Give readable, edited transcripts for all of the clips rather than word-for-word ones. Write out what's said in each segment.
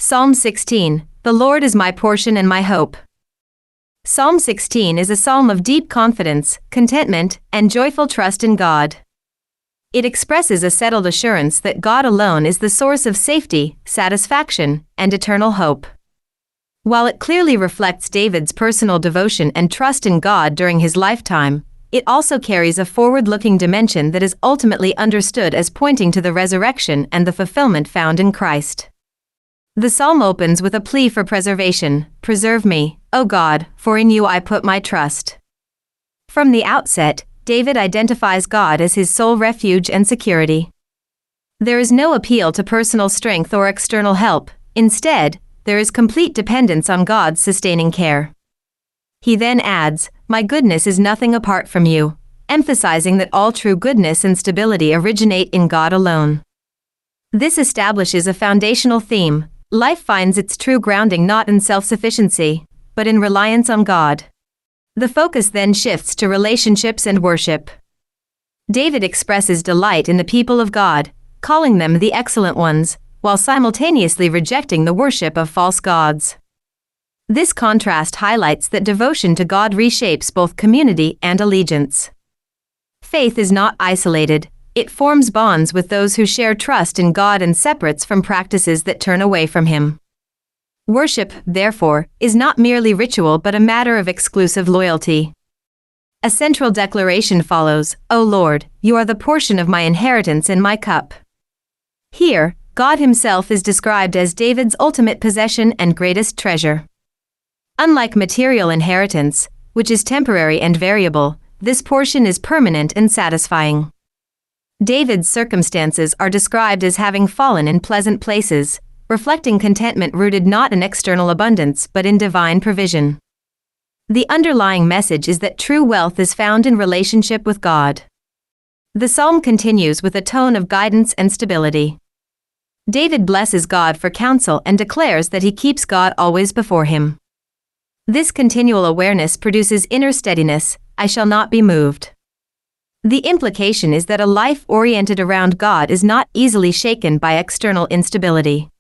Psalm 16, The Lord is my portion and my hope. Psalm 16 is a psalm of deep confidence, contentment, and joyful trust in God. It expresses a settled assurance that God alone is the source of safety, satisfaction, and eternal hope. While it clearly reflects David's personal devotion and trust in God during his lifetime, it also carries a forward-looking dimension that is ultimately understood as pointing to the resurrection and the fulfillment found in Christ. The psalm opens with a plea for preservation. Preserve me, O God, for in you I put my trust. From the outset, David identifies God as his sole refuge and security. There is no appeal to personal strength or external help. Instead, there is complete dependence on God's sustaining care. He then adds, My goodness is nothing apart from you, emphasizing that all true goodness and stability originate in God alone. This establishes a foundational theme. Life finds its true grounding not in self-sufficiency, but in reliance on God. The focus then shifts to relationships and worship. David expresses delight in the people of God, calling them the excellent ones, while simultaneously rejecting the worship of false gods. This contrast highlights that devotion to God reshapes both community and allegiance. Faith is not isolated. It forms bonds with those who share trust in God and separates from practices that turn away from Him. Worship, therefore, is not merely ritual but a matter of exclusive loyalty. A central declaration follows, O Lord, you are the portion of my inheritance and my cup. Here, God Himself is described as David's ultimate possession and greatest treasure. Unlike material inheritance, which is temporary and variable, this portion is permanent and satisfying. David's circumstances are described as having fallen in pleasant places, reflecting contentment rooted not in external abundance but in divine provision. The underlying message is that true wealth is found in relationship with God. The psalm continues with a tone of guidance and stability. David blesses God for counsel and declares that he keeps God always before him. This continual awareness produces inner steadiness. I shall not be moved. The implication is that a life oriented around God is not easily shaken by external instability.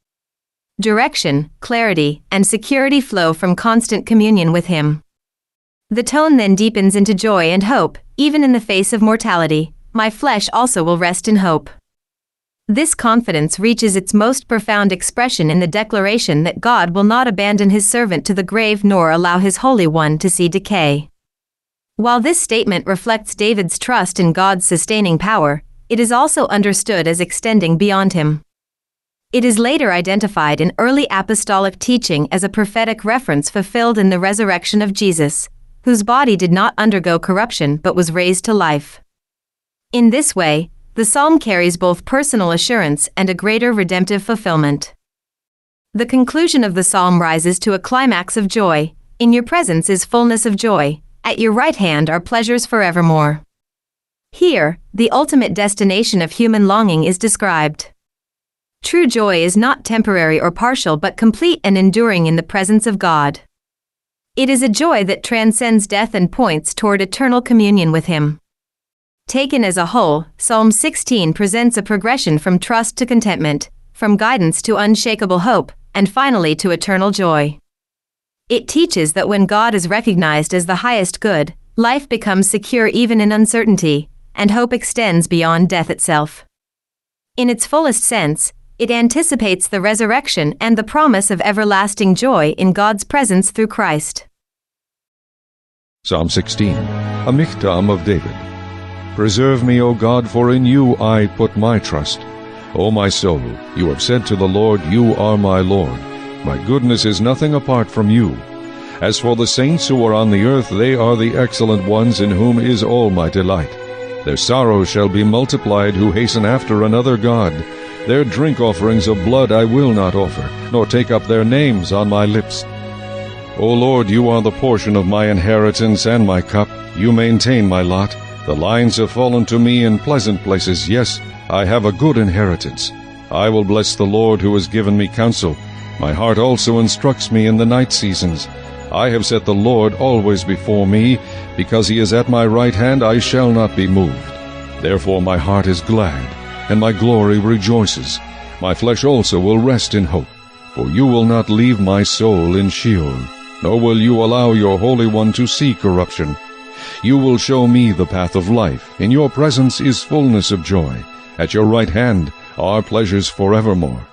Direction, clarity, and security flow from constant communion with Him. The tone then deepens into joy and hope. Even in the face of mortality, my flesh also will rest in hope. This confidence reaches its most profound expression in the declaration that God will not abandon His servant to the grave nor allow His Holy One to see decay. While this statement reflects David's trust in God's sustaining power, it is also understood as extending beyond him. It is later identified in early apostolic teaching as a prophetic reference fulfilled in the resurrection of Jesus, whose body did not undergo corruption but was raised to life. In this way, the psalm carries both personal assurance and a greater redemptive fulfillment. The conclusion of the psalm rises to a climax of joy. In your presence is fullness of joy. At your right hand are pleasures forevermore. Here, the ultimate destination of human longing is described. True joy is not temporary or partial but complete and enduring in the presence of God. It is a joy that transcends death and points toward eternal communion with Him. Taken as a whole, Psalm 16 presents a progression from trust to contentment, from guidance to unshakable hope, and finally to eternal joy. It teaches that when God is recognized as the highest good, life becomes secure even in uncertainty, and hope extends beyond death itself. In its fullest sense, it anticipates the resurrection and the promise of everlasting joy in God's presence through Christ. Psalm 16, a Michtam of David. Preserve me, O God, for in you I put my trust. O my soul, you have said to the Lord, You are my Lord. My goodness is nothing apart from you. As for the saints who are on the earth, they are the excellent ones in whom is all my delight. Their sorrow shall be multiplied who hasten after another God. Their drink offerings of blood I will not offer, nor take up their names on my lips. O Lord, you are the portion of my inheritance and my cup. You maintain my lot. The lines have fallen to me in pleasant places. Yes, I have a good inheritance. I will bless the Lord who has given me counsel. My heart also instructs me in the night seasons. I have set the Lord always before me. Because He is at my right hand, I shall not be moved. Therefore my heart is glad, and my glory rejoices. My flesh also will rest in hope. For you will not leave my soul in Sheol, nor will you allow your Holy One to see corruption. You will show me the path of life. In your presence is fullness of joy. At your right hand are pleasures forevermore.